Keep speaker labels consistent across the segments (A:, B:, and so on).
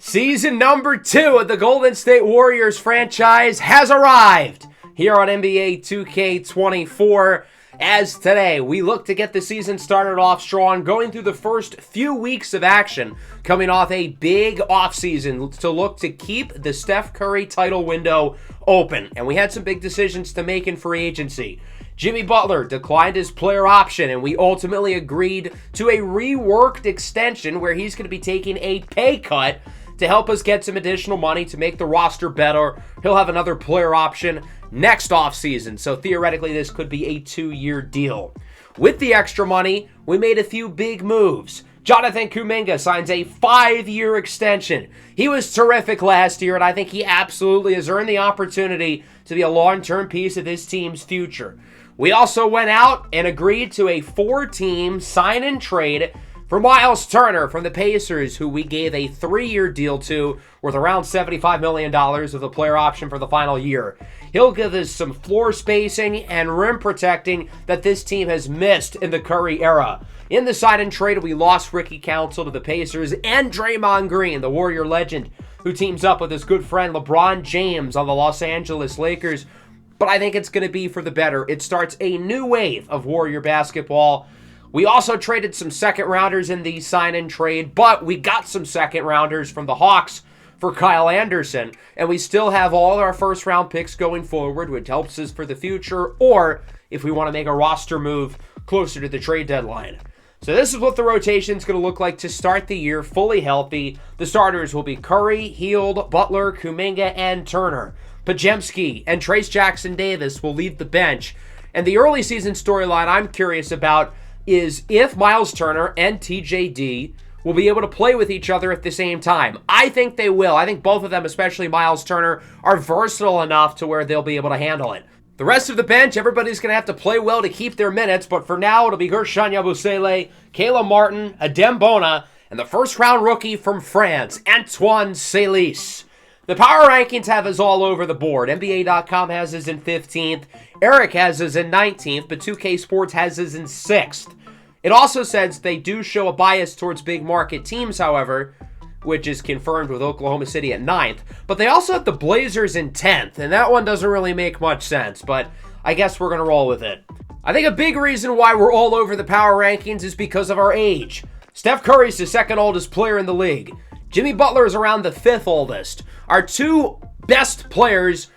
A: Season number 2 of the Golden State Warriors franchise has arrived here on NBA 2K24. As today, we look to get the season started off strong, going through the first few weeks of action, coming off a big offseason to look to keep the Steph Curry title window open. And we had some big decisions to make in free agency. Jimmy Butler declined his player option, and we ultimately agreed to a reworked extension where he's going to be taking a pay cut to help us get some additional money to make the roster better. He'll have another player option next offseason, so theoretically this could be a 2-year deal. With the extra money, we made a few big moves. Jonathan Kuminga signs a 5-year extension. He was terrific last year, and I think he absolutely has earned the opportunity to be a long-term piece of this team's future. We also went out and agreed to a 4-team sign-and-trade for Myles Turner from the Pacers, who we gave a 3-year deal to worth around $75 million with a player option for the final year. He'll give us some floor spacing and rim protecting that this team has missed in the Curry era. In the sign-and-trade, we lost Ricky Council to the Pacers and Draymond Green, the Warrior legend, who teams up with his good friend LeBron James on the Los Angeles Lakers. But I think it's going to be for the better. It starts a new wave of Warrior basketball. We also traded some second-rounders in the sign-and-trade, but we got some second-rounders from the Hawks for Kyle Anderson, and we still have all our first-round picks going forward, which helps us for the future, or if we want to make a roster move closer to the trade deadline. So this is what the rotation is going to look like to start the year fully healthy. The starters will be Curry, Hield, Butler, Kuminga, and Turner. Podziemski and Trayce Jackson-Davis will leave the bench. And the early season storyline I'm curious about is if Myles Turner and TJD will be able to play with each other at the same time. I think they will. I think both of them, especially Myles Turner, are versatile enough to where they'll be able to handle it. The rest of the bench, everybody's going to have to play well to keep their minutes, but for now, it'll be Guerschon Yabusele, Caleb Martin, Adem Bona, and the first-round rookie from France, Antoine Salisu. The power rankings have us all over the board. NBA.com has us in 15th. Eric has us in 19th, but 2K Sports has us in 6th. It also says they do show a bias towards big market teams, however, which is confirmed with Oklahoma City at 9th. But they also have the Blazers in 10th, and that one doesn't really make much sense, but I guess we're going to roll with it. I think a big reason why we're all over the power rankings is because of our age. Steph Curry's the second oldest player in the league. Jimmy Butler is around the 5th oldest. Our 2 best players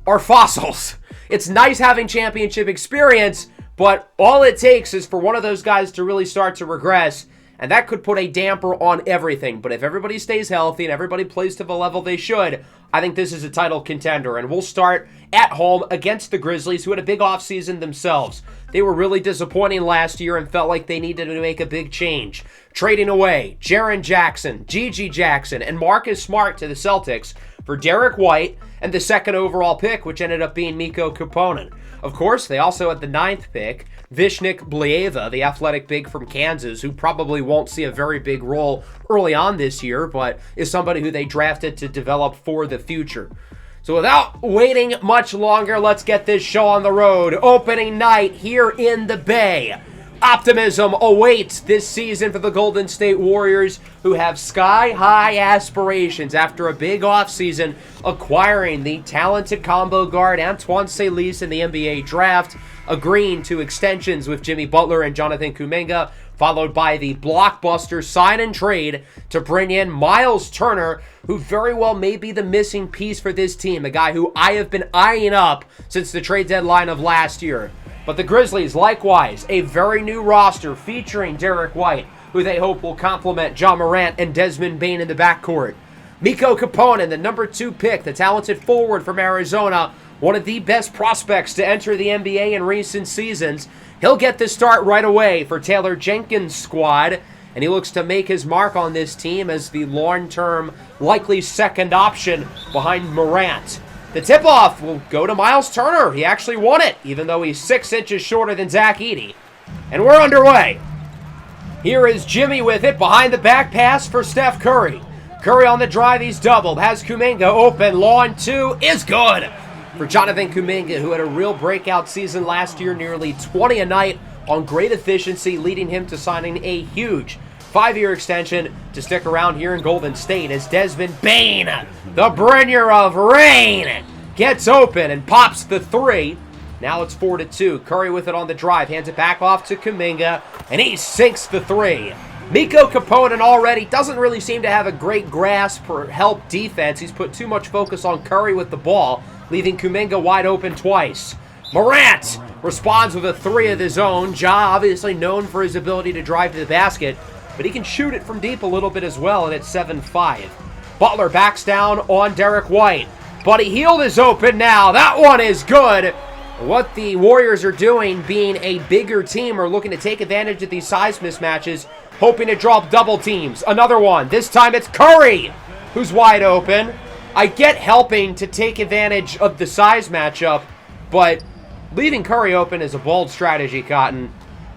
A: are fossils. It's nice having championship experience, but all it takes is for one of those guys to really start to regress, and that could put a damper on everything. But if everybody stays healthy and everybody plays to the level they should, I think this is a title contender. And we'll start at home against the Grizzlies, who had a big offseason themselves. They were really disappointing last year and felt like they needed to make a big change. Trading away Jaren Jackson, Gigi Jackson, and Marcus Smart to the Celtics for Derek White and the 2nd overall pick, which ended up being Mikko Koponen. Of course, they also had the 9th pick, Vishnik Blieva, the athletic big from Kansas, who probably won't see a very big role early on this year, but is somebody who they drafted to develop for the future. So without waiting much longer, let's get this show on the road. Opening night here in the Bay. Optimism awaits this season for the Golden State Warriors, who have sky-high aspirations after a big offseason acquiring the talented combo guard Antoine Salisu in the NBA draft, agreeing to extensions with Jimmy Butler and Jonathan Kuminga, followed by the blockbuster sign-and-trade to bring in Myles Turner, who very well may be the missing piece for this team, a guy who I have been eyeing up since the trade deadline of last year. But the Grizzlies, likewise, a very new roster featuring Derek White, who they hope will complement Ja Morant and Desmond Bane in the backcourt. Mikko Koponen, the number 2 pick, the talented forward from Arizona, one of the best prospects to enter the NBA in recent seasons. He'll get the start right away for Taylor Jenkins' squad, and he looks to make his mark on this team as the long-term, likely second option behind Morant. The tip-off will go to Myles Turner. He actually won it, even though he's 6 inches shorter than Zach Edey. And we're underway. Here is Jimmy with it, behind the back pass for Steph Curry. Curry on the drive, he's doubled, has Kuminga open, long 2, is good for Jonathan Kuminga, who had a real breakout season last year, nearly 20 a night on great efficiency, leading him to signing a huge 5-year extension to stick around here in Golden State as Desmond Bane, the bringer of rain, gets open and pops the three. Now it's 4-2. Curry with it on the drive. Hands it back off to Kuminga, and he sinks the three. Mikko Kaponen already doesn't really seem to have a great grasp or help defense. He's put too much focus on Curry with the ball, leaving Kuminga wide open twice. Morant responds with a three of his own. Ja, obviously known for his ability to drive to the basket, but he can shoot it from deep a little bit as well, and it's 7-5. Butler backs down on Derek White. Buddy Hield is open now. That one is good. What the Warriors are doing, being a bigger team, are looking to take advantage of these size mismatches, hoping to drop double teams. Another one. This time it's Curry who's wide open. I get helping to take advantage of the size matchup, but leaving Curry open is a bold strategy, Cotton.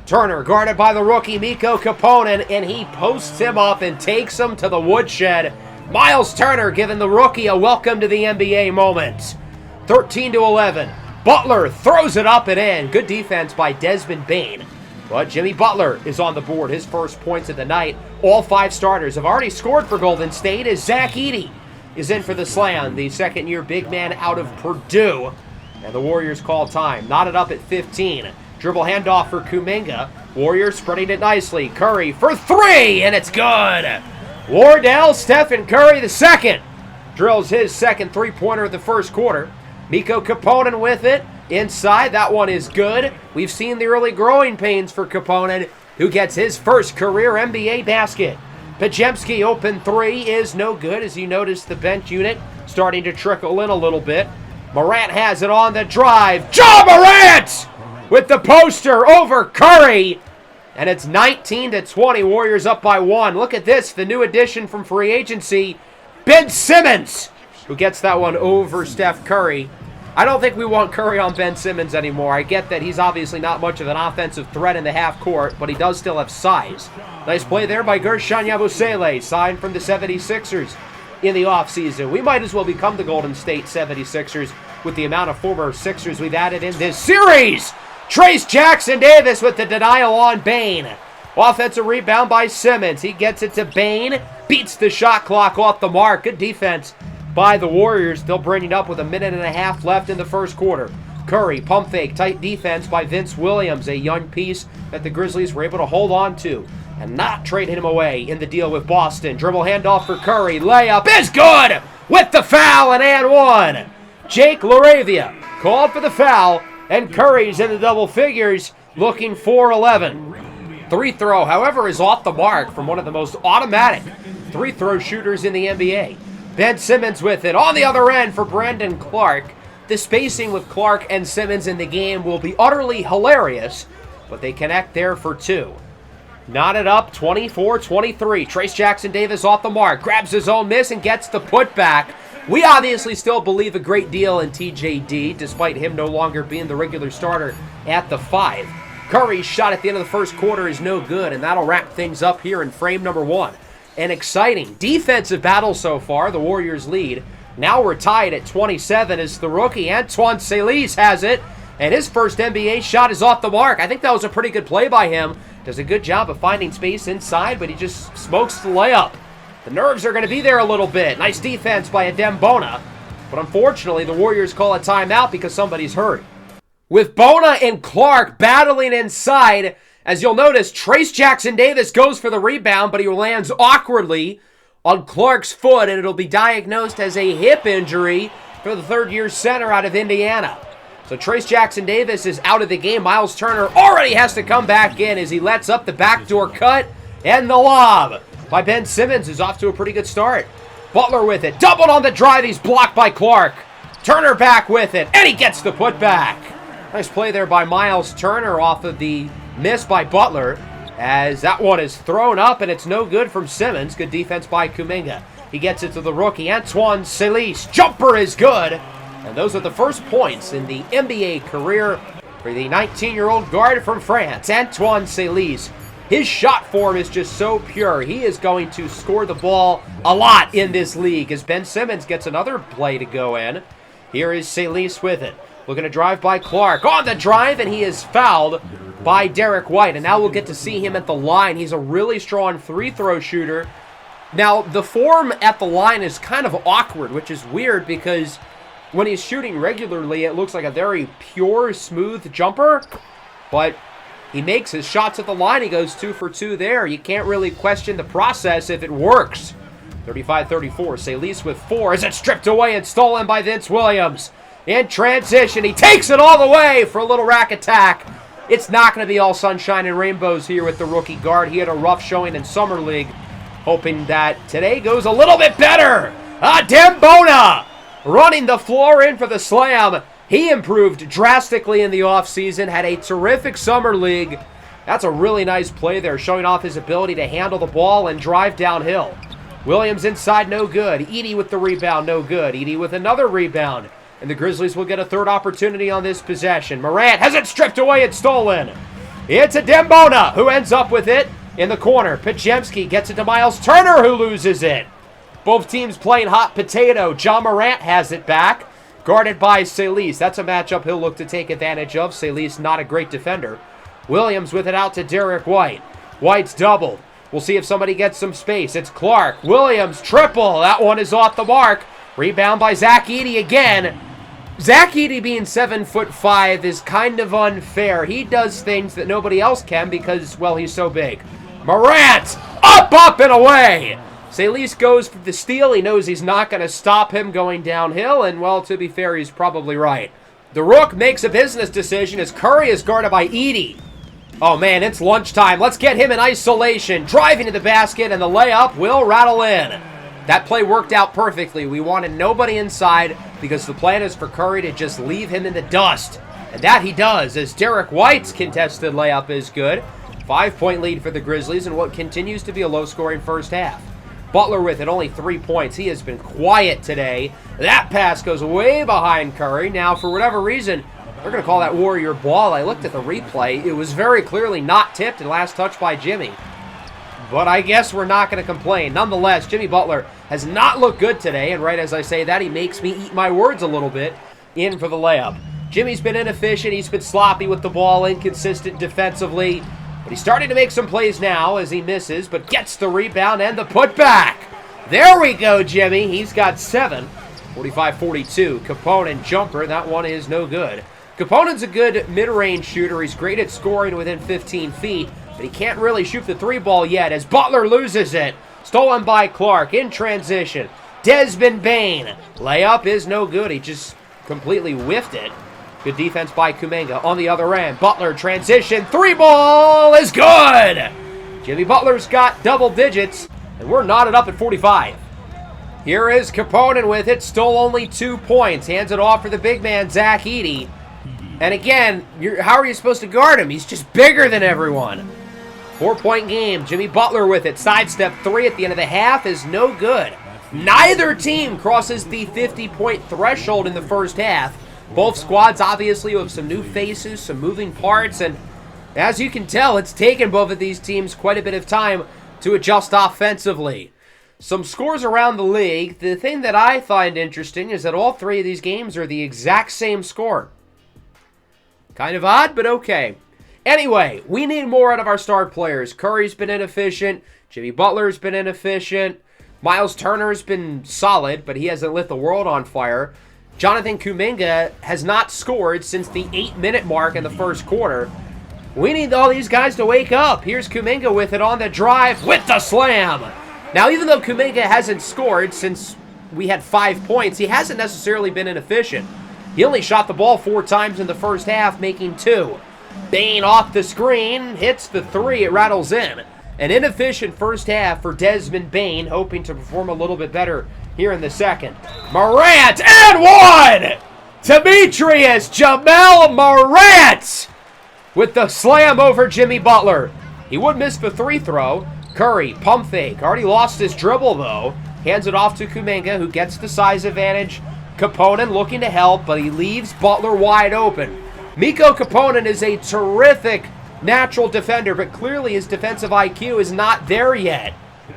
A: Turner guarded by the rookie Mikko Kaponen, and he posts him up and takes him to the woodshed. Miles Turner giving the rookie a welcome to the NBA moment. 13-11. Butler throws it up and in. Good defense by Desmond Bane. But Jimmy Butler is on the board. His first points of the night. All 5 starters have already scored for Golden State as Zach Edey is in for the slam. The second-year big man out of Purdue. And the Warriors call time. Knotted up at 15. Dribble handoff for Kuminga. Warriors spreading it nicely. Curry for 3, and it's good. Wardell Stephen Curry II drills his second three-pointer of the first quarter. Mikko Kaponen with it. Inside, that one is good. We've seen the early growing pains for Kaponen, who gets his first career NBA basket. Pajemski open 3 is no good, as you notice the bench unit starting to trickle in a little bit. Morant has it on the drive. Ja Morant with the poster over Curry. And it's 19-20. Warriors up by 1. Look at this, the new addition from free agency, Ben Simmons, who gets that one over Steph Curry. I don't think we want Curry on Ben Simmons anymore. I get that he's obviously not much of an offensive threat in the half court, but he does still have size. Nice play there by Gershon Yabusele, signed from the 76ers in the offseason. We might as well become the Golden State 76ers with the amount of former Sixers we've added in this series. Trayce Jackson-Davis with the denial on Bane. Offensive rebound by Simmons. He gets it to Bane. Beats the shot clock off the mark. Good defense by the Warriors. They'll bring it up with 1.5 minutes left in the first quarter. Curry, pump fake, tight defense by Vince Williams, a young piece that the Grizzlies were able to hold on to and not trade him away in the deal with Boston. Dribble handoff for Curry. Layup is good with the foul, and one. Jake LaRavia called for the foul, and Curry's in the double figures, looking for 11. Three throw, however, is off the mark from one of the most automatic three throw shooters in the NBA. Ben Simmons with it on the other end for Brandon Clark. The spacing with Clark and Simmons in the game will be utterly hilarious, but they connect there for 2. Knotted up 24-23. Trayce Jackson-Davis off the mark, grabs his own miss and gets the putback. We obviously still believe a great deal in TJD, despite him no longer being the regular starter at the 5. Curry's shot at the end of the first quarter is no good, and that'll wrap things up here in frame number 1. An exciting defensive battle so far. The Warriors lead. Now we're tied at 27 as the rookie Antoine Saliz has it, and his first NBA shot is off the mark. I think that was a pretty good play by him. Does a good job of finding space inside, but he just smokes the layup. The nerves are going to be there a little bit. Nice defense by Adem Bona, but unfortunately the Warriors call a timeout because somebody's hurt. With Bona and Clark battling inside, as you'll notice, Trayce Jackson-Davis goes for the rebound, but he lands awkwardly on Clark's foot, and it'll be diagnosed as a hip injury for the third-year center out of Indiana. So Trayce Jackson-Davis is out of the game. Miles Turner already has to come back in as he lets up the backdoor cut, and the lob by Ben Simmons is off to a pretty good start. Butler with it. Doubled on the drive. He's blocked by Clark. Turner back with it, and he gets the putback. Nice play there by Miles Turner off of the miss by Butler, as that one is thrown up, and it's no good from Simmons. Good defense by Kuminga. He gets it to the rookie, Antoine Saliz. Jumper is good. And those are the first points in the NBA career for the 19-year-old guard from France, Antoine Saliz. His shot form is just so pure. He is going to score the ball a lot in this league as Ben Simmons gets another play to go in. Here is Saliz with it. Looking to drive by Clark. On the drive, and he is fouled by Derek White, and now we'll get to see him at the line. He's a really strong free-throw shooter. Now, the form at the line is kind of awkward, which is weird because when he's shooting regularly, it looks like a very pure, smooth jumper, but he makes his shots at the line. He goes 2 for 2 there. You can't really question the process if it works. 35-34, Salis with 4 as it's stripped away and stolen by Vince Williams. In transition, he takes it all the way for a little rack attack. It's not going to be all sunshine and rainbows here with the rookie guard. He had a rough showing in Summer League, hoping that today goes a little bit better. Dembona running the floor in for the slam. He improved drastically in the offseason, had a terrific Summer League. That's a really nice play there, showing off his ability to handle the ball and drive downhill. Williams inside, no good. Edey with the rebound, no good. Edey with another rebound. And the Grizzlies will get a third opportunity on this possession. Morant has it stripped away and stolen. It's a Dembona who ends up with it in the corner. Pajemski gets it to Miles Turner, who loses it. Both teams playing hot potato. John Morant has it back, guarded by Salis. That's a matchup he'll look to take advantage of. Salis not a great defender. Williams with it out to Derek White. White's doubled. We'll see if somebody gets some space. It's Clark. Williams, triple. That one is off the mark. Rebound by Zach Edey again. Zach Edey being 7'5" is kind of unfair. He does things that nobody else can because, well, he's so big. Morant! Up, and away! Salis goes for the steal. He knows he's not going to stop him going downhill, and, well, to be fair, he's probably right. The Rook makes a business decision as Curry is guarded by Edey. Oh, man, it's lunchtime. Let's get him in isolation. Driving to the basket, and the layup will rattle in. That play worked out perfectly. We wanted nobody inside because the plan is for Curry to just leave him in the dust. And that he does, as Derek White's contested layup is good. 5-point lead for the Grizzlies in what continues to be a low-scoring first half. Butler with it, only 3 points. He has been quiet today. That pass goes way behind Curry. Now, for whatever reason, they're going to call that Warrior ball. I looked at the replay. It was very clearly not tipped and last touched by Jimmy. But I guess we're not going to complain. Nonetheless, Jimmy Butler has not looked good today, and right as I say that, he makes me eat my words a little bit in for the layup. Jimmy's been inefficient. He's been sloppy with the ball, inconsistent defensively. But he's starting to make some plays now as he misses, but gets the rebound and the putback. There we go, Jimmy. He's got 7. 45-42. Kaponen jumper. That one is no good. Kaponen's a good mid-range shooter. He's great at scoring within 15 feet. But he can't really shoot the 3-ball yet as Butler loses it. Stolen by Clark in transition. Desmond Bane. Layup is no good. He just completely whiffed it. Good defense by Kuminga on the other end. Butler transition. 3-ball is good. Jimmy Butler's got double digits, and we're knotted up at 45. Here is Kaponen with it. Stole only 2 points. Hands it off for the big man, Zach Edey. And again, how are you supposed to guard him? He's just bigger than everyone. 4-point game. Jimmy Butler with it. Sidestep 3 at the end of the half is no good. Neither team crosses the 50-point threshold in the first half. Both squads obviously have some new faces, some moving parts, and as you can tell, it's taken both of these teams quite a bit of time to adjust offensively. Some scores around the league. The thing that I find interesting is that all 3 of these games are the exact same score. Kind of odd, but okay. Anyway, we need more out of our star players. Curry's been inefficient. Jimmy Butler's been inefficient. Miles Turner's been solid, but he hasn't lit the world on fire. Jonathan Kuminga has not scored since the 8-minute mark in the first quarter. We need all these guys to wake up. Here's Kuminga with it on the drive with the slam. Now, even though Kuminga hasn't scored since we had 5 points, he hasn't necessarily been inefficient. He only shot the ball 4 times in the first half, making 2. Bane off the screen, hits the 3, it rattles in. An inefficient first half for Desmond Bane, hoping to perform a little bit better here in the second. Morant, and 1! Demetrius Jamel Morant with the slam over Jimmy Butler. He would miss the 3-throw. Curry, pump fake, already lost his dribble though. Hands it off to Kuminga, who gets the size advantage. Kaponen looking to help, but he leaves Butler wide open. Mikko Kaponen is a terrific natural defender, but clearly his defensive IQ is not there yet.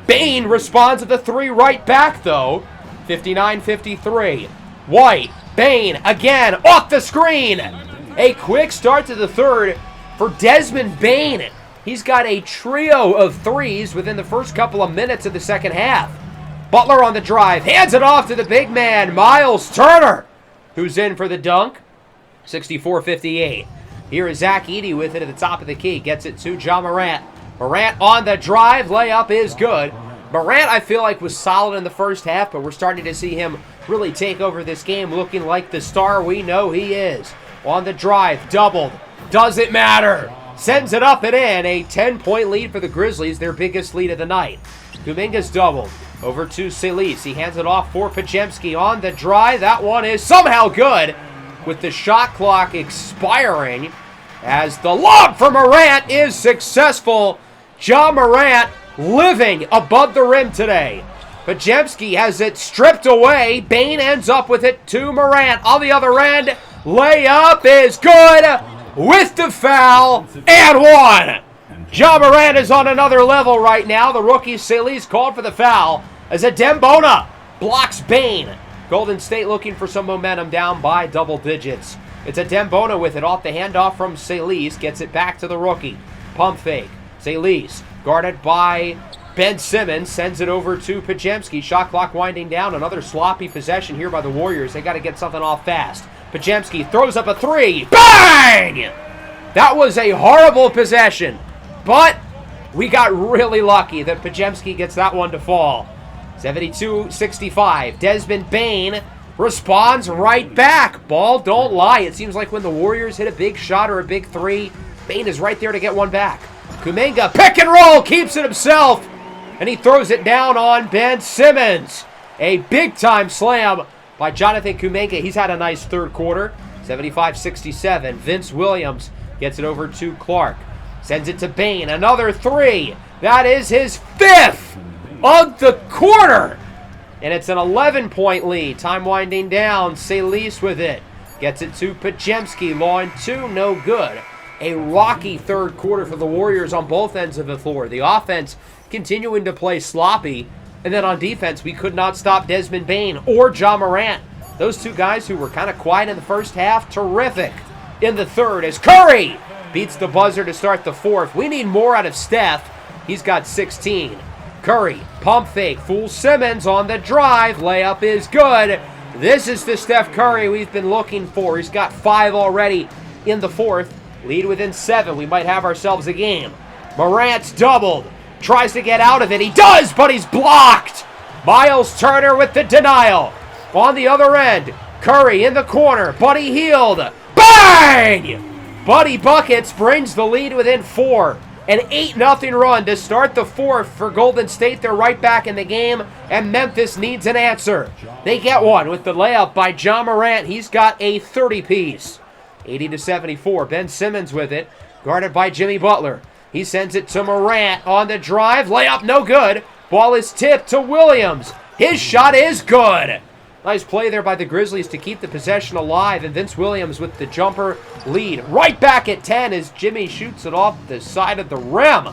A: Bane responds with the 3 right back, though. 59-53. White, Bane, again, off the screen. A quick start to the third for Desmond Bane. He's got a trio of threes within the first couple of minutes of the second half. Butler on the drive, hands it off to the big man, Miles Turner, who's in for the dunk. 64-58. Here is Zach Edey with it at the top of the key. Gets it to Ja Morant. Morant on the drive. Layup is good. Morant, I feel like, was solid in the first half, but we're starting to see him really take over this game, looking like the star we know he is. On the drive, doubled. Doesn't matter. Sends it up and in. A 10-point lead for the Grizzlies, their biggest lead of the night. Kuminga's doubled. Over to Salis. He hands it off for Podziemski on the drive. That one is somehow good with the shot clock expiring as the lob for Morant is successful. Ja Morant living above the rim today. Podziemski has it stripped away. Bane ends up with it to Morant. On the other end, layup is good with the foul and one. Ja Morant is on another level right now. The rookie Salis called for the foul as Dembona blocks Bane. Golden State looking for some momentum, down by double digits. It's Dembona with it off the handoff from Salis. Gets it back to the rookie. Pump fake. Salis guarded by Ben Simmons. Sends it over to Podziemski. Shot clock winding down. Another sloppy possession here by the Warriors. They got to get something off fast. Podziemski throws up a three. Bang! That was a horrible possession. But we got really lucky that Podziemski gets that one to fall. 72-65. Desmond Bane responds right back. Ball don't lie. It seems like when the Warriors hit a big shot or a big three, Bane is right there to get one back. Kuminga, pick and roll, keeps it himself, and he throws it down on Ben Simmons. A big-time slam by Jonathan Kuminga. He's had a nice third quarter. 75-67. Vince Williams gets it over to Clark. Sends it to Bane. Another three. That is his fifth of the quarter. And it's an 11-point lead. Time winding down. Salis with it. Gets it to Podziemski. Line two, no good. A rocky third quarter for the Warriors on both ends of the floor. The offense continuing to play sloppy. And then on defense, we could not stop Desmond Bane or Ja Morant. Those two guys who were kind of quiet in the first half, terrific in the third as Curry beats the buzzer to start the fourth. We need more out of Steph. He's got 16. Curry, pump fake, fools Simmons on the drive. Layup is good. This is the Steph Curry we've been looking for. He's got 5 already in the fourth. Lead within 7. We might have ourselves a game. Morant's doubled. Tries to get out of it. He does, but he's blocked. Miles Turner with the denial. On the other end, Curry in the corner. Buddy Hield. Bang! Buddy Buckets brings the lead within 4. An 8-0 run to start the fourth for Golden State. They're right back in the game, and Memphis needs an answer. They get one with the layup by Ja Morant. He's got a 30-piece. 80-74. Ben Simmons with it, guarded by Jimmy Butler. He sends it to Morant on the drive. Layup no good. Ball is tipped to Williams. His shot is good. Nice play there by the Grizzlies to keep the possession alive, and Vince Williams with the jumper lead. Right back at 10 as Jimmy shoots it off the side of the rim.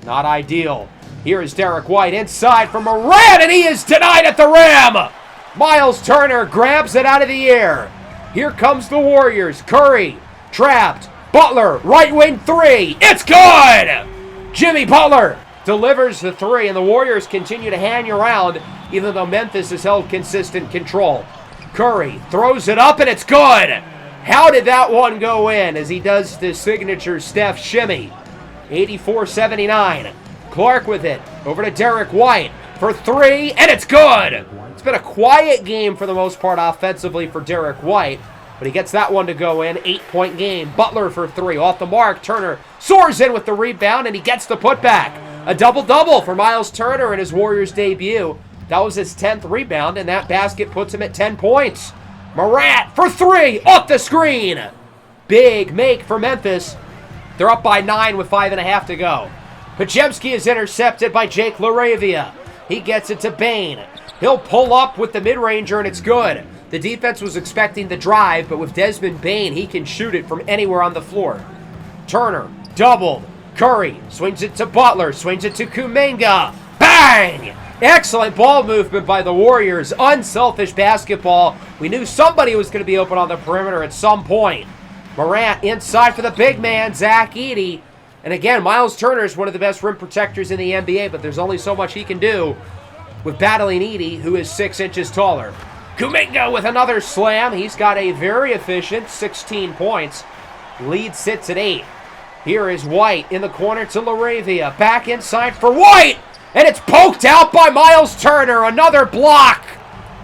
A: Not ideal. Here is Derek White inside for Morant, and he is denied at the rim. Miles Turner grabs it out of the air. Here comes the Warriors. Curry trapped. Butler, right wing three. It's good! Jimmy Butler delivers the three, and the Warriors continue to hang around, even though Memphis has held consistent control. Curry throws it up, and it's good. How did that one go in as he does the signature Steph shimmy? 84-79. Clark with it. Over to Derek White for three, and it's good. It's been a quiet game for the most part offensively for Derek White, but he gets that one to go in. 8-point game. Butler for three. Off the mark. Turner soars in with the rebound, and he gets the putback. A double-double for Miles Turner in his Warriors debut. That was his 10th rebound, and that basket puts him at 10 points. Morant for three. Off the screen. Big make for Memphis. They're up by 9 with 5.5 to go. Podziemski is intercepted by Jake LaRavia. He gets it to Bane. He'll pull up with the mid-ranger, and it's good. The defense was expecting the drive, but with Desmond Bane, he can shoot it from anywhere on the floor. Turner, doubled. Curry swings it to Butler, swings it to Kuminga. Bang! Excellent ball movement by the Warriors. Unselfish basketball. We knew somebody was going to be open on the perimeter at some point. Morant inside for the big man, Zach Edey. And again, Miles Turner is one of the best rim protectors in the NBA, but there's only so much he can do with battling Edey, who is 6 inches taller. Kuminga with another slam. He's got a very efficient 16 points. Lead sits at 8. Here is White in the corner to Laravia. Back inside for White. And it's poked out by Miles Turner. Another block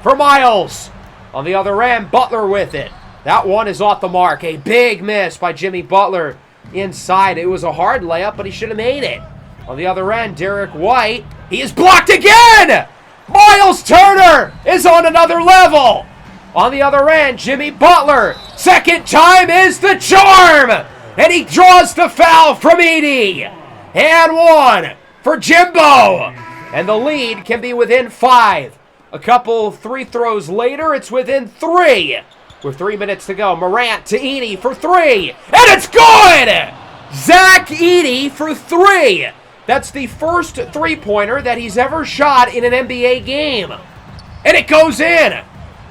A: for Miles. On the other end, Butler with it. That one is off the mark. A big miss by Jimmy Butler inside. It was a hard layup, but he should have made it. On the other end, Derek White. He is blocked again! Miles Turner is on another level. On the other end, Jimmy Butler. Second time is the charm. And he draws the foul from Edey. And one for Jimbo. And the lead can be within 5. A couple free throws later, it's within 3. With 3 minutes to go, Morant to Edey for 3. And it's good! Zach Edey for 3. That's the first three-pointer that he's ever shot in an NBA game. And it goes in.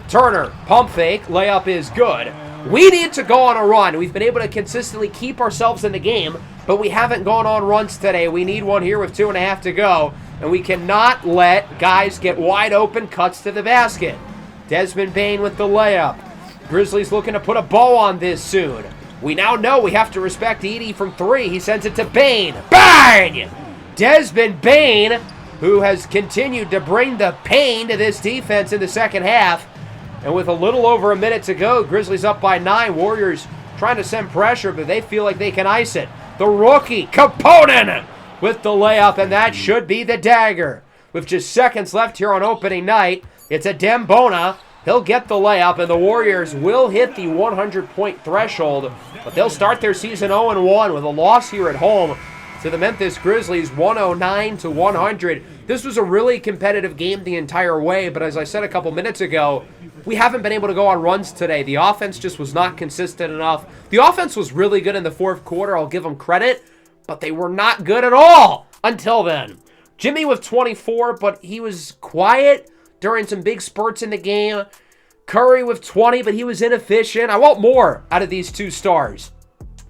A: Turner, pump fake, layup is good. We need to go on a run. We've been able to consistently keep ourselves in the game, but we haven't gone on runs today. We need one here with 2.5 to go, and we cannot let guys get wide open cuts to the basket. Desmond Bane with the layup. Grizzlies looking to put a bow on this soon. We now know we have to respect Edey from 3. He sends it to Bane. Bang! Desmond Bane, who has continued to bring the pain to this defense in the second half. And with a little over a minute to go, Grizzlies up by 9. Warriors trying to send pressure, but they feel like they can ice it. The rookie, Kaponen, with the layup, and that should be the dagger. With just seconds left here on opening night, it's a Dembona. He'll get the layup, and the Warriors will hit the 100-point threshold, but they'll start their season 0-1 with a loss here at home to the Memphis Grizzlies, 109-100. This was a really competitive game the entire way, but as I said a couple minutes ago, we haven't been able to go on runs today. The offense just was not consistent enough. The offense was really good in the fourth quarter, I'll give them credit, but they were not good at all until then. Jimmy with 24, but he was quiet during some big spurts in the game. Curry with 20, but he was inefficient. I want more out of these two stars.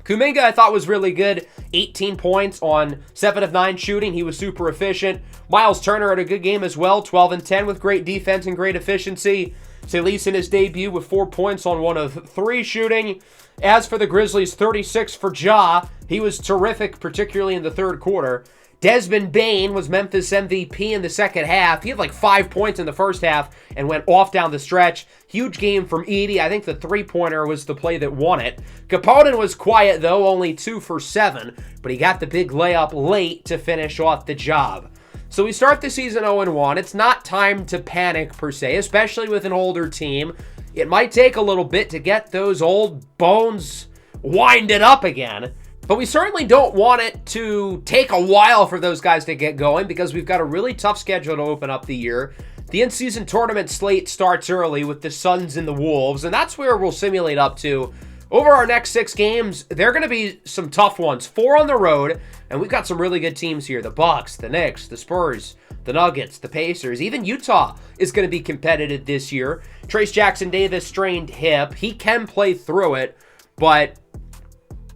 A: Kuminga, I thought, was really good. 18 points on 7 of 9 shooting. He was super efficient. Miles Turner had a good game as well. 12 and 10 with great defense and great efficiency. Salis in his debut with 4 points on 1 of 3 shooting. As for the Grizzlies, 36 for Ja. He was terrific, particularly in the third quarter. Desmond Bane was Memphis MVP in the second half. He had like 5 points in the first half and went off down the stretch. Huge game from Edey. I think the three-pointer was the play that won it. Kaponen was quiet, though, only 2 for 7, but he got the big layup late to finish off the job. So we start the season 0-1. It's not time to panic, per se, especially with an older team. It might take a little bit to get those old bones winded up again. But we certainly don't want it to take a while for those guys to get going because we've got a really tough schedule to open up the year. The in-season tournament slate starts early with the Suns and the Wolves, and that's where we'll simulate up to. Over our next 6 games, they're going to be some tough ones. 4 on the road, and we've got some really good teams here. The Bucks, the Knicks, the Spurs, the Nuggets, the Pacers. Even Utah is going to be competitive this year. Trace Jackson-Davis strained hip. He can play through it, but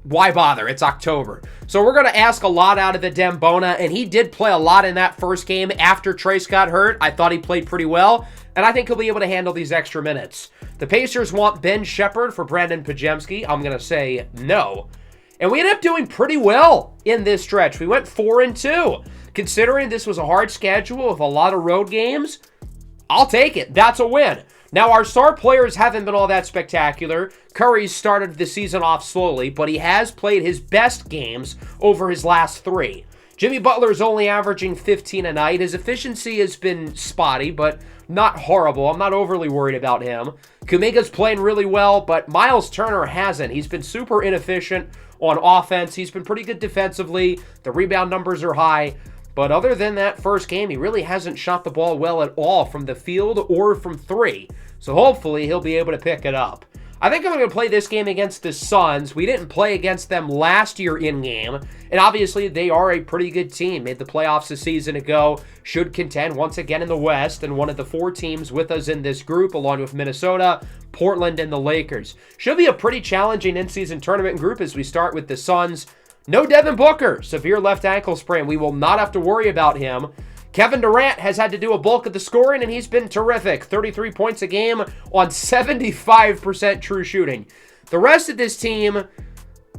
A: why bother? It's October. So we're going to ask a lot out of the Dembona, and he did play a lot in that first game after Trace got hurt. I thought he played pretty well, and I think he'll be able to handle these extra minutes. The Pacers want Ben Shepherd for Brandon Pajemski. I'm going to say no. And we ended up doing pretty well in this stretch. We went 4-2. Considering this was a hard schedule with a lot of road games, I'll take it. That's a win. Now, our star players haven't been all that spectacular. Curry's started the season off slowly, but he has played his best games over his last 3. Jimmy Butler is only averaging 15 a night. His efficiency has been spotty, but not horrible. I'm not overly worried about him. Kuminga's playing really well, but Miles Turner hasn't. He's been super inefficient on offense. He's been pretty good defensively. The rebound numbers are high. But other than that first game, he really hasn't shot the ball well at all from the field or from 3. So hopefully he'll be able to pick it up. I think I'm going to play this game against the Suns. We didn't play against them last year in-game, and obviously they are a pretty good team. Made the playoffs a season ago, should contend once again in the West, and one of the 4 teams with us in this group, along with Minnesota, Portland, and the Lakers. Should be a pretty challenging in-season tournament group as we start with the Suns. No Devin Booker, severe left ankle sprain. We will not have to worry about him. Kevin Durant has had to do a bulk of the scoring, and he's been terrific. 33 points a game on 75% true shooting. The rest of this team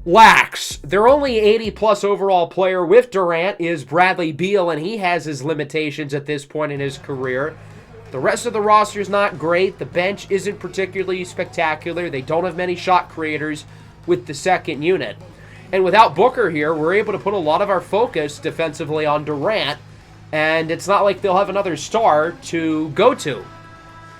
A: lacks. Their only 80-plus overall player with Durant is Bradley Beal, and he has his limitations at this point in his career. The rest of the roster is not great. The bench isn't particularly spectacular. They don't have many shot creators with the second unit. And without Booker here, we're able to put a lot of our focus defensively on Durant, and it's not like they'll have another star to go to.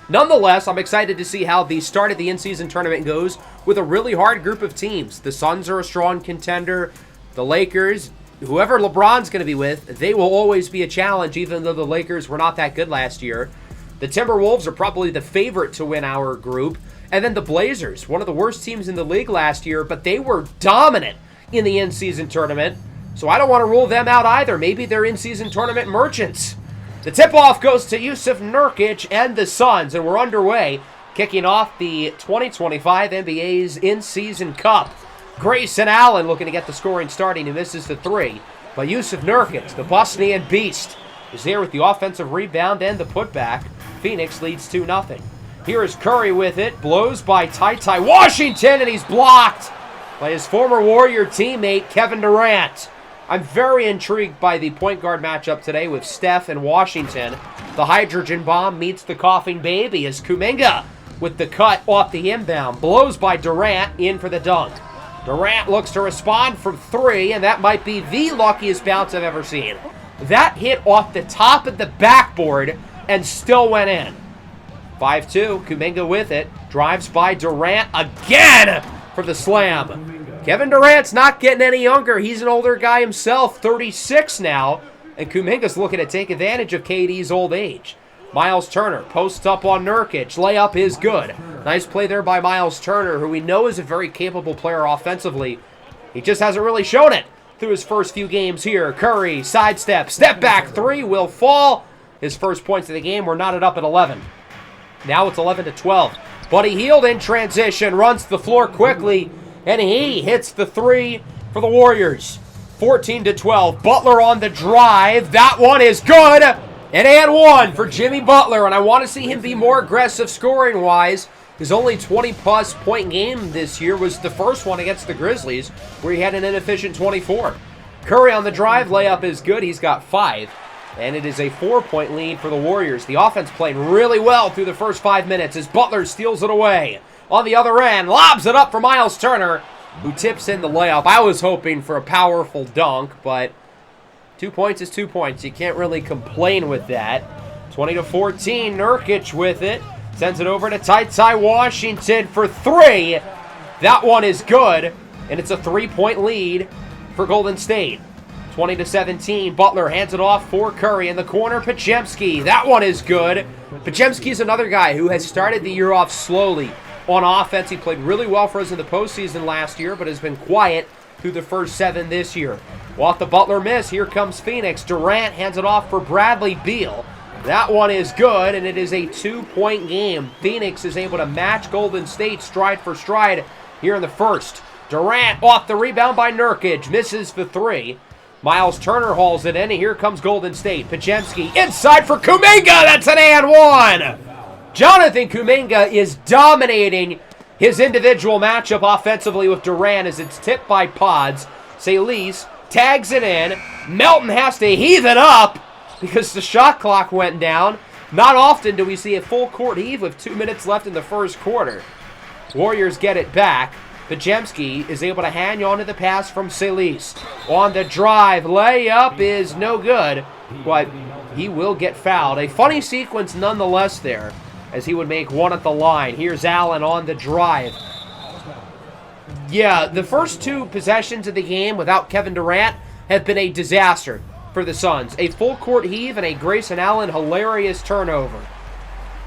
A: Nonetheless, I'm excited to see how the start of the in-season tournament goes with a really hard group of teams. The Suns are a strong contender. The Lakers, whoever LeBron's going to be with, they will always be a challenge, even though the Lakers were not that good last year. The Timberwolves are probably the favorite to win our group. And then the Blazers, one of the worst teams in the league last year, but they were dominant in the in-season tournament. So I don't want to rule them out either. Maybe they're in-season tournament merchants. The tip-off goes to Jusuf Nurkic and the Suns, and we're underway, kicking off the 2025 NBA's in-season cup. Grayson Allen looking to get the scoring starting. He misses the 3. But Jusuf Nurkic, the Bosnian beast, is there with the offensive rebound and the putback. Phoenix leads 2-0. Here is Curry with it. Blows by Ty Washington, and he's blocked by his former Warrior teammate, Kevin Durant. I'm very intrigued by the point guard matchup today with Steph and Washington. The hydrogen bomb meets the coughing baby as Kuminga with the cut off the inbound. Blows by Durant, in for the dunk. Durant looks to respond from 3, and that might be the luckiest bounce I've ever seen. That hit off the top of the backboard and still went in. 5-2, Kuminga with it. Drives by Durant again for the slam. Kevin Durant's not getting any younger. He's an older guy himself, 36 now, and Kuminga's looking to take advantage of KD's old age. Miles Turner posts up on Nurkic. Layup is good. Nice play there by Miles Turner, who we know is a very capable player offensively. He just hasn't really shown it through his first few games here. Curry, sidestep, step back 3, will fall. His first points of the game were knotted up at 11. Now it's 11-12. Buddy Hield in transition, runs the floor quickly, and he hits the 3 for the Warriors. 14-12. Butler on the drive. That one is good. And 1 for Jimmy Butler. And I want to see him be more aggressive scoring-wise. His only 20-plus point game this year was the first one against the Grizzlies, where he had an inefficient 24. Curry on the drive. Layup is good. He's got 5. And it is a 4-point lead for the Warriors. The offense played really well through the first 5 minutes as Butler steals it away. On the other end, lobs it up for Miles Turner, who tips in the layup. I was hoping for a powerful dunk, but 2 points is 2 points. You can't really complain with that. 20-14, Nurkic with it. Sends it over to Ty Washington for 3. That one is good, and it's a 3-point lead for Golden State. 20-17, Butler hands it off for Curry in the corner. Podziemski, that one is good. Podziemski's another guy who has started the year off slowly on offense. He played really well for us in the postseason last year, but has been quiet through the first 7 this year. Off the Butler miss, here comes Phoenix. Durant hands it off for Bradley Beal. That one is good, and it is a 2-point game. Phoenix is able to match Golden State stride for stride here in the first. Durant off the rebound by Nurkic, misses the 3. Miles Turner hauls it in, and here comes Golden State. Podziemski inside for Kuminga. That's an and 1. Jonathan Kuminga is dominating his individual matchup offensively with Durant as it's tipped by Pods. Salis tags it in. Melton has to heave it up because the shot clock went down. Not often do we see a full court heave with 2 minutes left in the first quarter. Warriors get it back. Podziemski is able to hang on to the pass from Salis. On the drive, layup is no good, but he will get fouled. A funny sequence nonetheless there, as he would make 1 at the line. Here's Allen on the drive. Yeah, the first 2 possessions of the game without Kevin Durant have been a disaster for the Suns. A full court heave and a Grayson Allen hilarious turnover.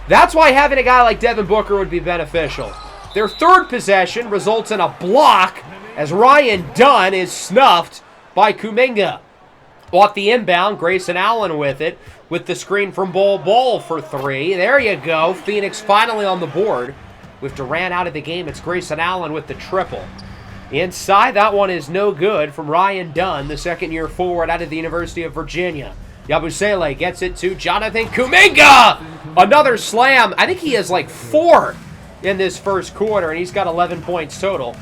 A: That's why having a guy like Devin Booker would be beneficial. Their third possession results in a block as Ryan Dunn is snuffed by Kuminga. Off the inbound, Grayson Allen with it, with the screen from Bol for three. There you go. Phoenix finally on the board. With Durant out of the game, it's Grayson Allen with the triple. Inside, that one is no good from Ryan Dunn, the second-year forward out of the University of Virginia. Yabusele gets it to Jonathan Kuminga! Another slam. I think he has like 4 in this first quarter, and he's got 11 points total.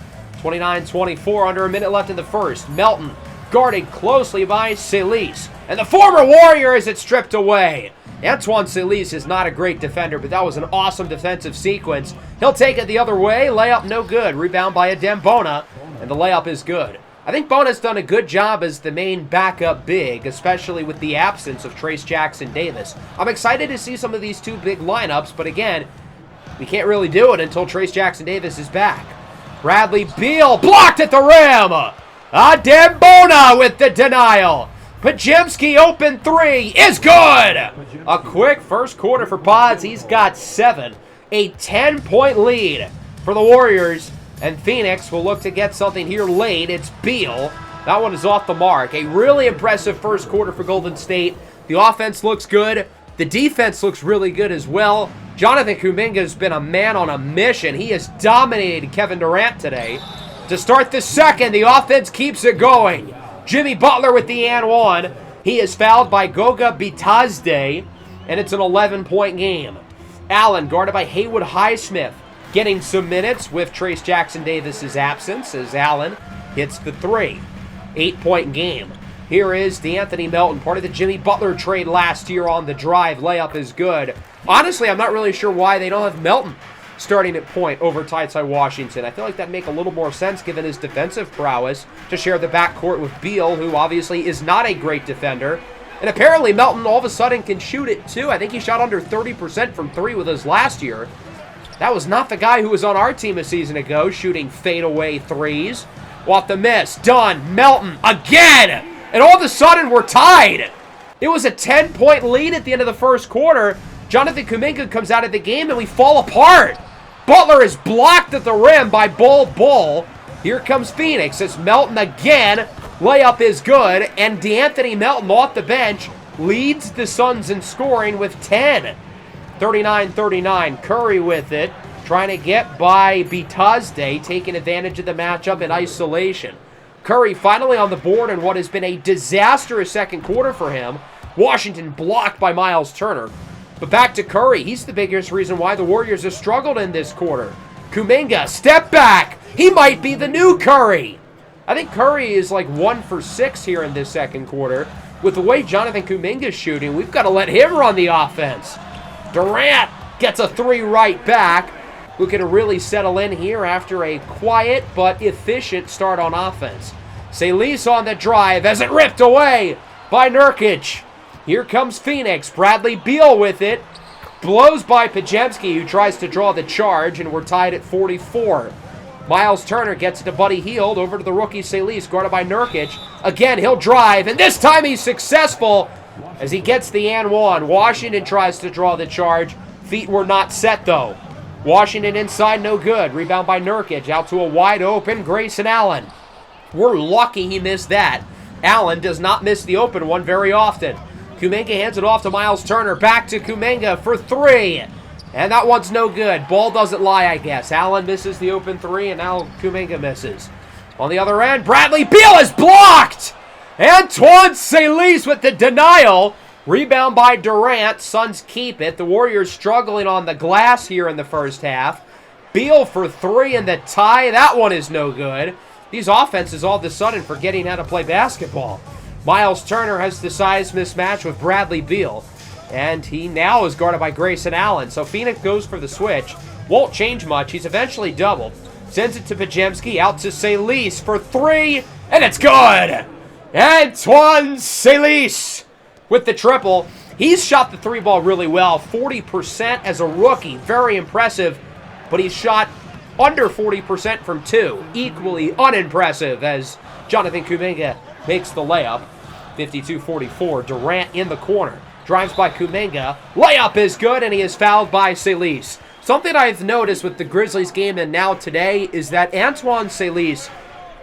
A: 29-24, under a minute left in the first. Melton guarded closely by Celis. And the former Warrior as it's stripped away. Antoine Celis is not a great defender, but that was an awesome defensive sequence. He'll take it the other way. Layup no good. Rebound by Adem Bona, and the layup is good. I think Bona's done a good job as the main backup big, especially with the absence of Trayce Jackson-Davis. I'm excited to see some of these two big lineups, but again, we can't really do it until Trayce Jackson-Davis is back. Bradley Beal blocked at the rim. Adem Bona with the denial. Podziemski open three is good. A quick first quarter for Pods. He's got 7. A 10-point lead for the Warriors. And Phoenix will look to get something here late. It's Beal. That one is off the mark. A really impressive first quarter for Golden State. The offense looks good. The defense looks really good as well. Jonathan Kuminga has been a man on a mission. He has dominated Kevin Durant today. To start the second, the offense keeps it going. Jimmy Butler with the and one. He is fouled by Goga Bitadze, and it's an 11-point game. Allen, guarded by Haywood Highsmith, getting some minutes with Trayce Jackson-Davis' absence as Allen hits the three. 8-point game. Here is DeAnthony Melton, part of the Jimmy Butler trade last year on the drive. Layup is good. Honestly, I'm not really sure why they don't have Melton starting at point over Ty Washington. I feel like that'd make a little more sense given his defensive prowess to share the backcourt with Beal, who obviously is not a great defender. And apparently Melton all of a sudden can shoot it too. I think he shot under 30% from 3 with us last year. That was not the guy who was on our team a season ago, shooting fadeaway threes. Off the miss, Dunn, Melton, again! And all of a sudden we're tied! It was a 10-point lead at the end of the first quarter. Jonathan Kuminga comes out of the game and we fall apart. Butler is blocked at the rim by Bol. Here comes Phoenix as Melton again. Layup is good, and DeAnthony Melton off the bench leads the Suns in scoring with 10. 39-39. Curry with it, trying to get by Bitadze, taking advantage of the matchup in isolation. Curry finally on the board in what has been a disastrous second quarter for him. Washington blocked by Miles Turner. But back to Curry. He's the biggest reason why the Warriors have struggled in this quarter. Kuminga, step back. He might be the new Curry. I think Curry is like 1 for 6 here in this second quarter. With the way Jonathan Kuminga's shooting, we've got to let him run the offense. Durant gets a 3 right back. Looking to really settle in here after a quiet but efficient start on offense. Celis on the drive as it ripped away by Nurkic. Here comes Phoenix. Bradley Beal with it. Blows by Podziemski, who tries to draw the charge, and we're tied at 44. Miles Turner gets it to Buddy Hield, over to the rookie Celis, guarded by Nurkic. Again, he'll drive, and this time he's successful as he gets the and one. Washington tries to draw the charge. Feet were not set, though. Washington inside, no good. Rebound by Nurkic, out to a wide open Grayson Allen. We're lucky he missed that. Allen does not miss the open one very often. Kuminga hands it off to Miles Turner. Back to Kuminga for 3. And that one's no good. Ball doesn't lie, I guess. Allen misses the open 3, and now Kuminga misses. On the other end, Bradley Beal is blocked! Antoine Celis with the denial. Rebound by Durant. Suns keep it. The Warriors struggling on the glass here in the first half. Beal for 3 in the tie. That one is no good. These offenses all of a sudden forgetting how to play basketball. Miles Turner has the size mismatch with Bradley Beal. And he now is guarded by Grayson Allen. So Phoenix goes for the switch. Won't change much. He's eventually doubled. Sends it to Podziemski. Out to Celis for 3. And it's good! Antoine Celis with the triple. He's shot the 3 ball really well. 40% as a rookie. Very impressive. But he's shot under 40% from 2. Equally unimpressive as Jonathan Kuminga makes the layup. 52-44. Durant in the corner. Drives by Kuminga. Layup is good, and he is fouled by Celis. Something I've noticed with the Grizzlies game and now today is that Antoine Salish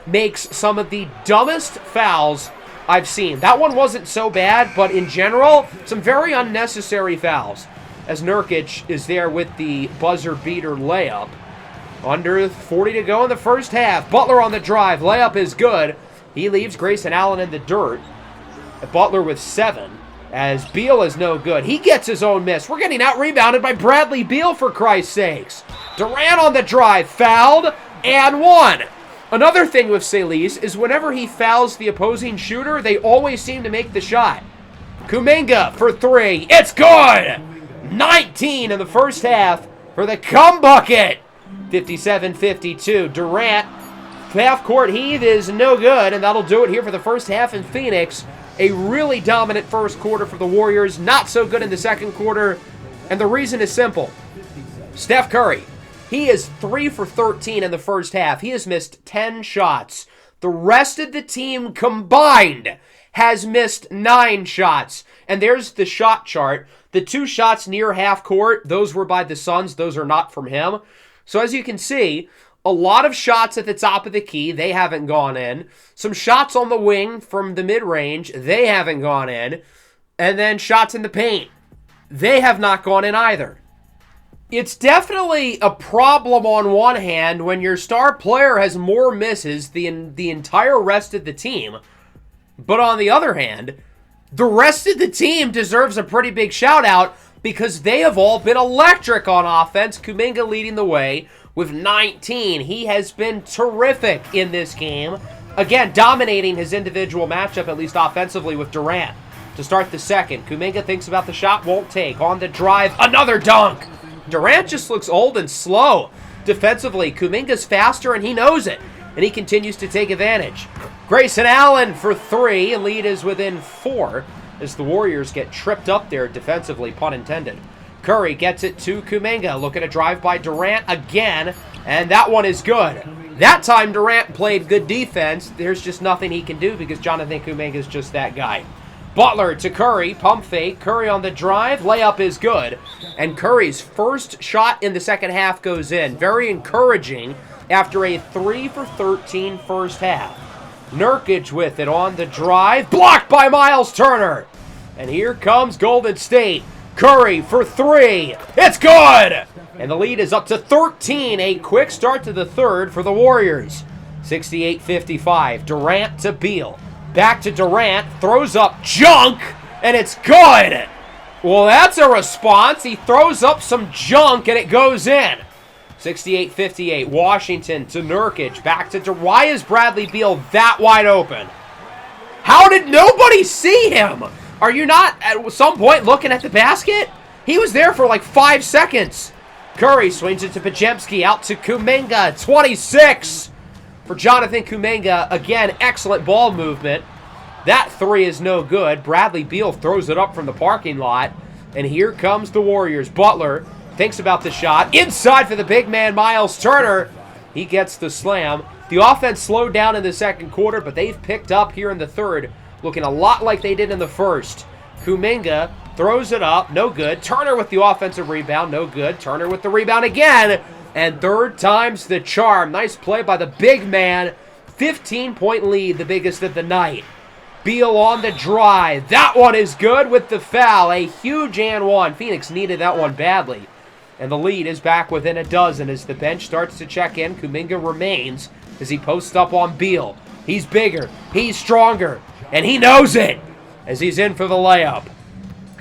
A: makes some of the dumbest fouls I've seen. That one wasn't so bad, but in general, some very unnecessary fouls. As Nurkic is there with the buzzer beater layup. Under 40 to go in the first half. Butler on the drive. Layup is good. He leaves Grayson Allen in the dirt. Butler with 7. As Beal is no good. He gets his own miss. We're getting out-rebounded by Bradley Beal, for Christ's sakes. Durant on the drive. Fouled and 1. Another thing with Salish is whenever he fouls the opposing shooter, they always seem to make the shot. Kuminga for 3. It's good! 19 in the first half for the come bucket. 57-52. Durant, half-court heave is no good, and that'll do it here for the first half in Phoenix. A really dominant first quarter for the Warriors, not so good in the second quarter, and the reason is simple. Steph Curry, he is 3 for 13 in the first half. He has missed 10 shots. The rest of the team combined has missed 9 shots. And there's the shot chart. The 2 shots near half court, those were by the Suns. Those are not from him. So as you can see, a lot of shots at the top of the key, they haven't gone in. Some shots on the wing from the mid-range, they haven't gone in. And then shots in the paint, they have not gone in either. It's definitely a problem on one hand when your star player has more misses than the entire rest of the team. But on the other hand, the rest of the team deserves a pretty big shout out because they have all been electric on offense. Kuminga leading the way with 19. He has been terrific in this game. Again, dominating his individual matchup, at least offensively, with Durant. To start the second, Kuminga thinks about the shot, won't take. On the drive, another dunk. Durant just looks old and slow defensively. Kuminga's faster, and he knows it. And he continues to take advantage. Grayson Allen for 3. Lead is within 4 as the Warriors get tripped up there defensively, pun intended. Curry gets it to Kuminga. Looking to drive by Durant again, and that one is good. That time Durant played good defense. There's just nothing he can do because Jonathan Kuminga is just that guy. Butler to Curry, pump fake. Curry on the drive, layup is good. And Curry's first shot in the second half goes in. Very encouraging after a 3 for 13 first half. Nurkic with it on the drive, blocked by Miles Turner. And here comes Golden State. Curry for 3. It's good! And the lead is up to 13. A quick start to the third for the Warriors. 68-55. Durant to Beal. Back to Durant. Throws up junk. And it's good! Well, that's a response. He throws up some junk and it goes in. 68-58. Washington to Nurkic. Back to why is Bradley Beal that wide open? How did nobody see him? Are you not at some point looking at the basket? He was there for like 5 seconds. Curry swings it to Podziemski. Out to Kuminga. 26 for Jonathan Kuminga. Again, excellent ball movement. That 3 is no good. Bradley Beal throws it up from the parking lot. And here comes the Warriors. Butler thinks about the shot. Inside for the big man, Miles Turner. He gets the slam. The offense slowed down in the second quarter, but they've picked up here in the third, looking a lot like they did in the first. Kuminga throws it up. No good. Turner with the offensive rebound. No good. Turner with the rebound again. And third time's the charm. Nice play by the big man. 15-point lead, the biggest of the night. Beal on the drive. That one is good with the foul. A huge and one. Phoenix needed that one badly. And the lead is back within a dozen as the bench starts to check in. Kuminga remains as he posts up on Beal. He's bigger. He's stronger. And he knows it as he's in for the layup.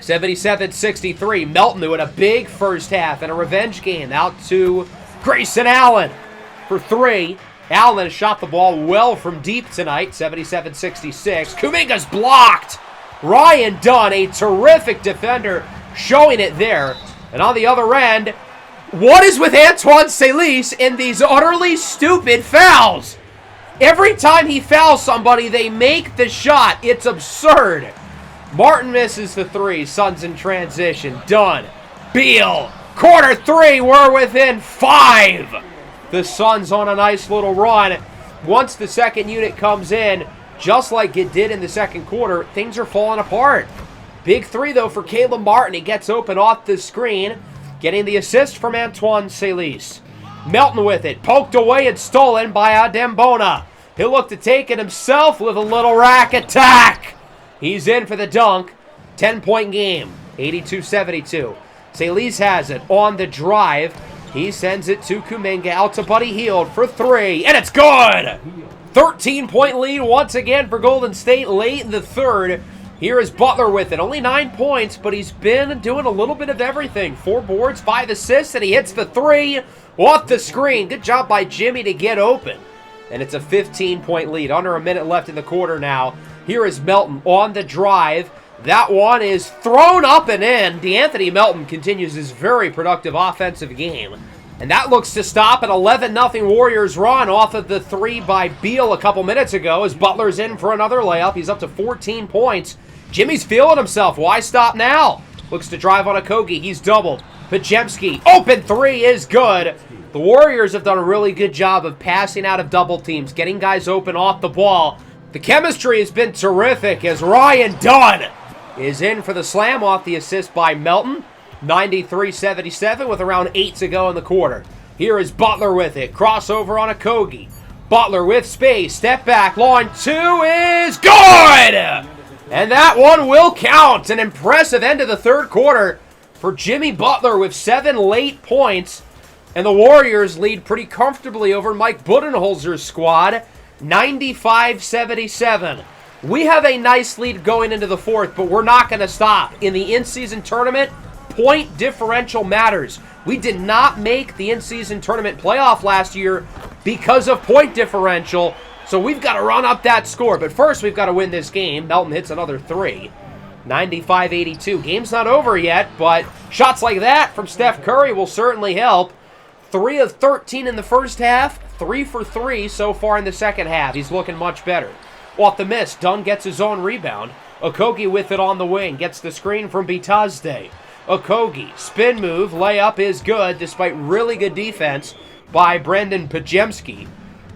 A: 77-63. Melton, who had a big first half and a revenge game, out to Grayson Allen for 3. Allen has shot the ball well from deep tonight. 77-66. Kuminga's blocked. Ryan Dunn, a terrific defender, showing it there. And on the other end, what is with Antoine Salish in these utterly stupid fouls? Every time he fouls somebody, they make the shot. It's absurd. Martin misses the 3. Suns in transition. Dunn. Beal. Corner 3. We're within 5. The Suns on a nice little run. Once the second unit comes in, just like it did in the second quarter, things are falling apart. Big 3, though, for Caleb Martin. He gets open off the screen. getting the assist from Antoine Celis. Melton with it, poked away and stolen by Adembona. He'll look to take it himself with a little rack attack. He's in for the dunk. 10-point game, 82-72. Celis has it on the drive. He sends it to Kuminga, out to Buddy Hield for three, and it's good! 13-point lead once again for Golden State late in the third. Here is Butler with it. Only 9 points, but he's been doing a little bit of everything. 4 boards, 5 assists, and he hits the three off the screen. Good job by Jimmy to get open. And it's a 15-point lead. Under a minute left in the quarter now. Here is Melton on the drive. That one is thrown up and in. DeAnthony Melton continues his very productive offensive game. And that looks to stop an 11-0 Warriors run off of the three by Beal a couple minutes ago as Butler's in for another layup. He's up to 14 points. Jimmy's feeling himself. Why stop now? Looks to drive on Okogie. He's doubled. Pajemski, open three is good. The Warriors have done a really good job of passing out of double teams, getting guys open off the ball. The chemistry has been terrific as Ryan Dunn is in for the slam off the assist by Melton. 93-77 with around 8 to go in the quarter. Here is Butler with it. Crossover on Okogie. Butler with space. Step back. Line two is good! And that one will count. An impressive end of the third quarter for Jimmy Butler with 7 late points. And the Warriors lead pretty comfortably over Mike Budenholzer's squad. 95-77. We have a nice lead going into the fourth, but we're not going to stop. In the in-season tournament, point differential matters. We did not make the in-season tournament playoff last year because of point differential, so we've got to run up that score. But first, we've got to win this game. Melton hits another three. 95-82. Game's not over yet, but shots like that from Steph Curry will certainly help. 3 of 13 in the first half, 3 for 3 so far in the second half. He's looking much better. Off the miss, Dunn gets his own rebound. Okogie with it on the wing, gets the screen from Bitadze. Okogie, spin move, layup is good despite really good defense by Brendan Pajemski.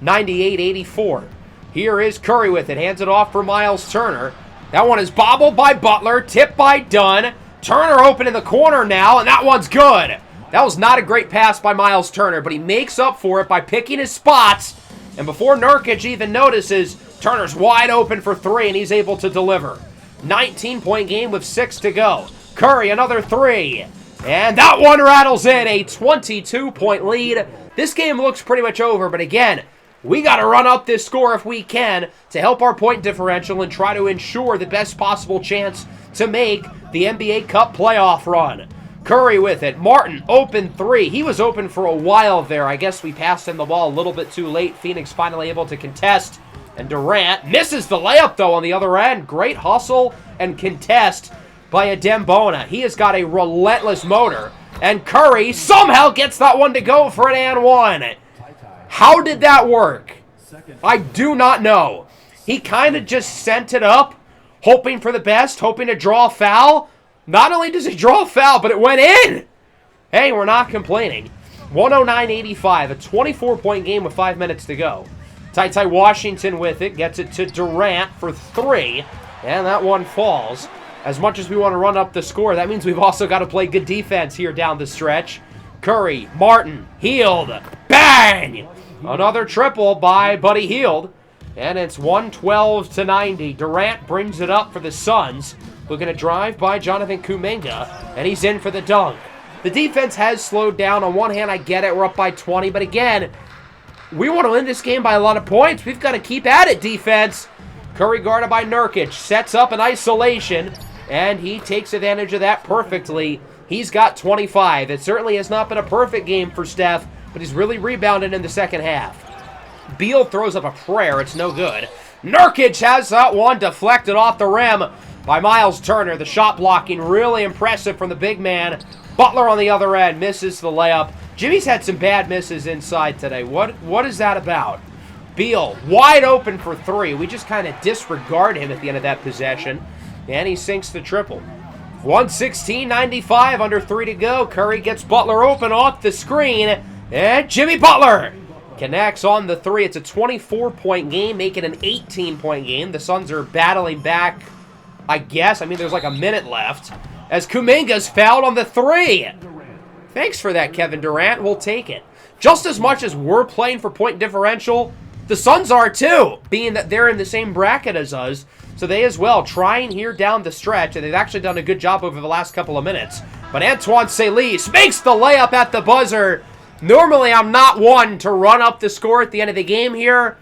A: 98-84. Here is Curry with it, hands it off for Miles Turner. That one is bobbled by Butler, tipped by Dunn. Turner open in the corner now, and that one's good. That was not a great pass by Miles Turner, but he makes up for it by picking his spots. And before Nurkic even notices, Turner's wide open for three, and he's able to deliver. 19-point game with 6 to go. Curry, another three. And that one rattles in, a 22-point lead. This game looks pretty much over, but again, we got to run up this score if we can to help our point differential and try to ensure the best possible chance to make the NBA Cup playoff run. Curry with it. Martin, open three. He was open for a while there. I guess we passed him the ball a little bit too late. Phoenix finally able to contest. And Durant misses the layup, though, on the other end. Great hustle and contest by Adembona. He has got a relentless motor. And Curry somehow gets that one to go for an and one. How did that work? I do not know. He kind of just sent it up, hoping for the best, hoping to draw a foul. Not only does he draw a foul, but it went in. Hey, we're not complaining. 109-85, a 24-point game with 5 minutes to go. Ty Washington with it, gets it to Durant for three, and that one falls. As much as we want to run up the score, that means we've also got to play good defense here down the stretch. Curry, Martin, Hield, bang! Another triple by Buddy Hield, and it's 112-90. Durant brings it up for the Suns. Looking to drive by Jonathan Kuminga, and he's in for the dunk. The defense has slowed down. On one hand, I get it, we're up by 20, but again, we want to win this game by a lot of points. We've got to keep at it, defense. Curry guarded by Nurkic, sets up an isolation, and he takes advantage of that perfectly. He's got 25. It certainly has not been a perfect game for Steph, but he's really rebounded in the second half. Beal throws up a prayer. It's no good. Nurkic has that one deflected off the rim by Miles Turner. The shot blocking really impressive from the big man. Butler on the other end misses the layup. Jimmy's had some bad misses inside today. What is that about? Beal wide open for three. We just kind of disregard him at the end of that possession. And he sinks the triple. 116-95, under 3 to go. Curry gets Butler open off the screen. And Jimmy Butler connects on the three. It's a 24-point game, making an 18-point game. The Suns are battling back, I guess. I mean, there's like a minute left. As Kuminga's fouled on the three. Thanks for that, Kevin Durant. We'll take it. Just as much as we're playing for point differential, the Suns are too, being that they're in the same bracket as us. So they as well trying here down the stretch, and they've actually done a good job over the last couple of minutes. But Antoine Saliz makes the layup at the buzzer. Normally, I'm not one to run up the score at the end of the game here,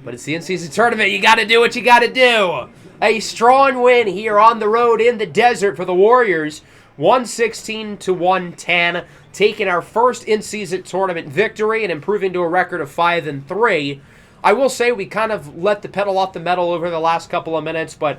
A: but it's the in-season tournament. You got to do what you got to do. A strong win here on the road in the desert for the Warriors. 116-110, taking our first in-season tournament victory and improving to a record of 5-3. I will say we kind of let the pedal off the metal over the last couple of minutes, but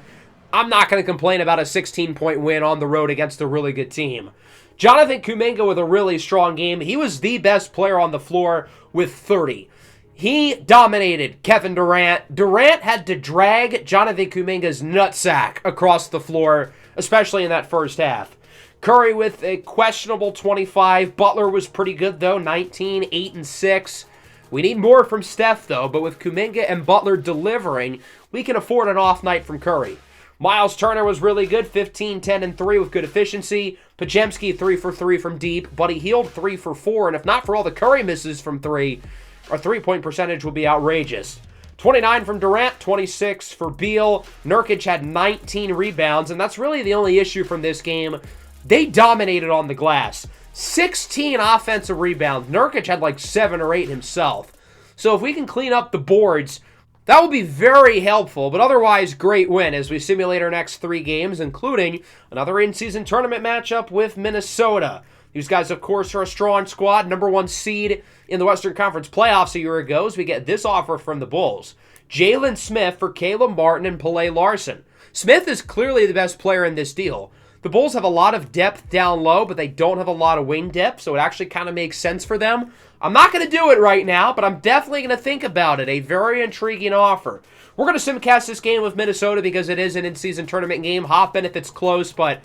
A: I'm not going to complain about a 16-point win on the road against a really good team. Jonathan Kuminga with a really strong game. He was the best player on the floor with 30. He dominated Kevin Durant. Durant had to drag Jonathan Kuminga's nutsack across the floor, especially in that first half. Curry with a questionable 25. Butler was pretty good, though, 19, 8, and 6. We need more from Steph, though, but with Kuminga and Butler delivering, we can afford an off night from Curry. Miles Turner was really good, 15, 10, and 3 with good efficiency. Podziemski 3 for 3 from deep. Buddy Hield 3 for 4, and if not for all the Curry misses from 3, our three-point percentage would be outrageous. 29 from Durant, 26 for Beal. Nurkic had 19 rebounds, and that's really the only issue from this game. They dominated on the glass. 16 offensive rebounds. Nurkic had like 7 or 8 himself. So if we can clean up the boards, that will be very helpful, but otherwise, great win as we simulate our next 3 games, including another in-season tournament matchup with Minnesota. These guys, of course, are a strong squad, number 1 seed in the Western Conference playoffs a year ago, as we get this offer from the Bulls. Jalen Smith for Caleb Martin and Pelé Larson. Smith is clearly the best player in this deal. The Bulls have a lot of depth down low, but they don't have a lot of wing depth, so it actually kind of makes sense for them. I'm not going to do it right now, but I'm definitely going to think about it. A very intriguing offer. We're going to simcast this game with Minnesota because it is an in-season tournament game. Hop in if it's close, but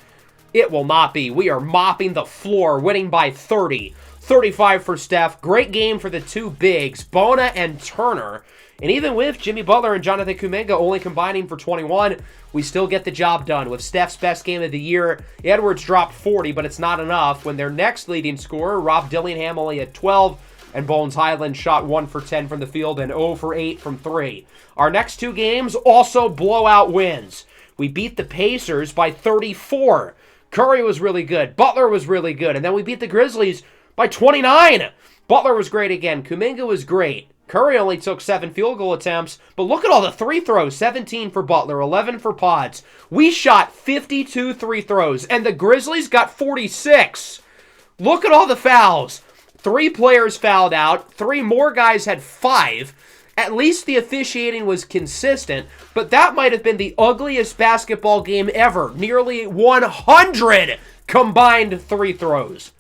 A: it will not be. We are mopping the floor, winning by 30. 35 for Steph. Great game for the 2 bigs, Bona and Turner. And even with Jimmy Butler and Jonathan Kuminga only combining for 21, we still get the job done. With Steph's best game of the year, Edwards dropped 40, but it's not enough when their next leading scorer, Rob Dillingham, only had 12, and Bones Highland shot 1 for 10 from the field and 0 for 8 from 3. Our next 2 games, also blowout wins. We beat the Pacers by 34. Curry was really good. Butler was really good. And then we beat the Grizzlies by 29. Butler was great again. Kuminga was great. Curry only took 7 field goal attempts, but look at all the 3 throws. 17 for Butler, 11 for Pods. We shot 52 3 throws, and the Grizzlies got 46. Look at all the fouls. 3 players fouled out. 3 more guys had 5. At least the officiating was consistent, but that might have been the ugliest basketball game ever. Nearly 100 combined 3 throws.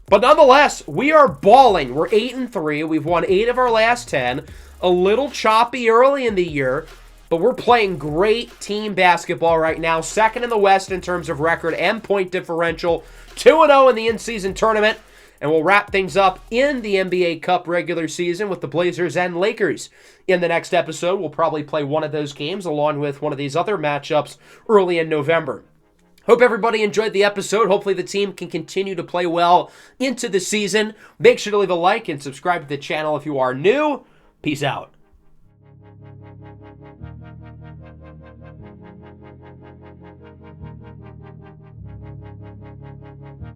A: But nonetheless, we are balling. We're 8-3. We've won 8 of our last 10. A little choppy early in the year, but we're playing great team basketball right now. Second in the West in terms of record and point differential. 2-0 in the in-season tournament. And we'll wrap things up in the NBA Cup regular season with the Blazers and Lakers. In the next episode, we'll probably play one of those games along with one of these other matchups early in November. Hope everybody enjoyed the episode. Hopefully the team can continue to play well into the season. Make sure to leave a like and subscribe to the channel if you are new. Peace out.